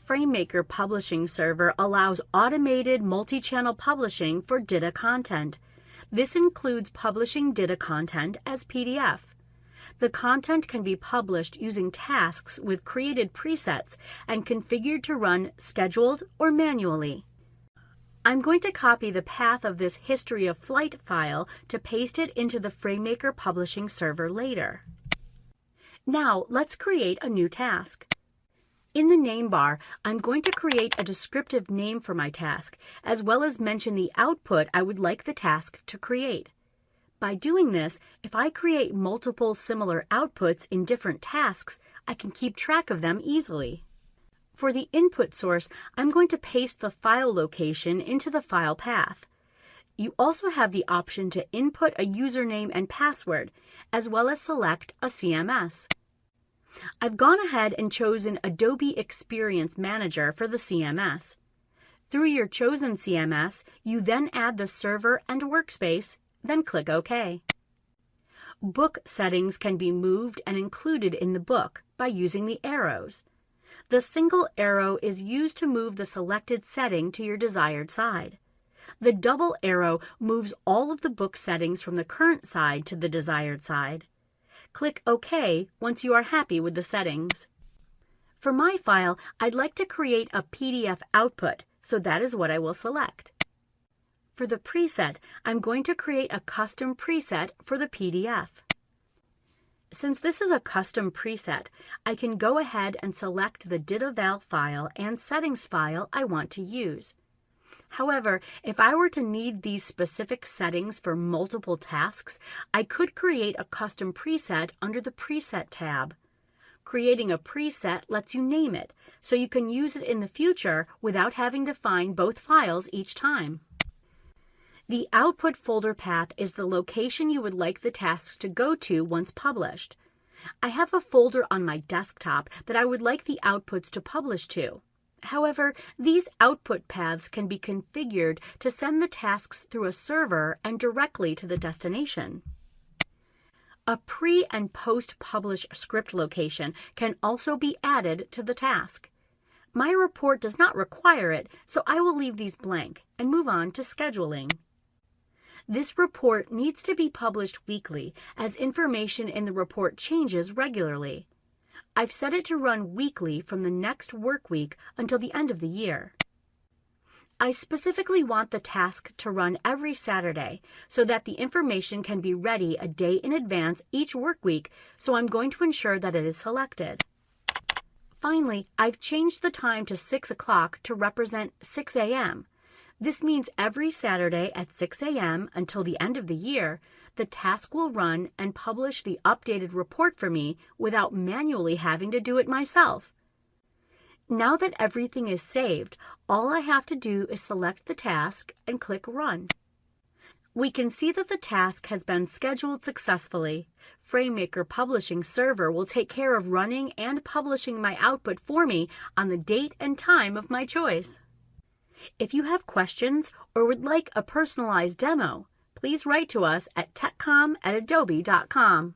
FrameMaker publishing server allows automated multi-channel publishing for DITA content. This includes publishing DITA content as PDF. The content can be published using tasks with created presets and configured to run scheduled or manually. I'm going to copy the path of this history of flight file to paste it into the FrameMaker publishing server later. Now let's create a new task. In the name bar, I'm going to create a descriptive name for my task, as well as mention the output I would like the task to create. By doing this, if I create multiple similar outputs in different tasks, I can keep track of them easily. For the input source, I'm going to paste the file location into the file path. You also have the option to input a username and password, as well as select a CMS. I've gone ahead and chosen Adobe Experience Manager for the CMS. Through your chosen CMS, you then add the server and workspace, then click OK. Book settings can be moved and included in the book by using the arrows. The single arrow is used to move the selected setting to your desired side. The double arrow moves all of the book settings from the current side to the desired side. Click OK once you are happy with the settings. For my file, I'd like to create a PDF output, so that is what I will select. For the preset, I'm going to create a custom preset for the PDF. Since this is a custom preset, I can go ahead and select the DITA file and settings file I want to use. However, if I were to need these specific settings for multiple tasks, I could create a custom preset under the Preset tab. Creating a preset lets you name it, so you can use it in the future without having to find both files each time. The output folder path is the location you would like the tasks to go to once published. I have a folder on my desktop that I would like the outputs to publish to. However, these output paths can be configured to send the tasks through a server and directly to the destination. A pre- and post-publish script location can also be added to the task. My report does not require it, so I will leave these blank and move on to scheduling. This report needs to be published weekly, as information in the report changes regularly. I've set it to run weekly from the next work week until the end of the year. I specifically want the task to run every Saturday so that the information can be ready a day in advance each work week, so I'm going to ensure that it is selected. Finally, I've changed the time to 6 o'clock to represent 6 a.m. This means every Saturday at 6 a.m. until the end of the year, the task will run and publish the updated report for me without manually having to do it myself. Now that everything is saved, all I have to do is select the task and click Run. We can see that the task has been scheduled successfully. FrameMaker Publishing Server will take care of running and publishing my output for me on the date and time of my choice. If you have questions or would like a personalized demo, please write to us at techcom@adobe.com.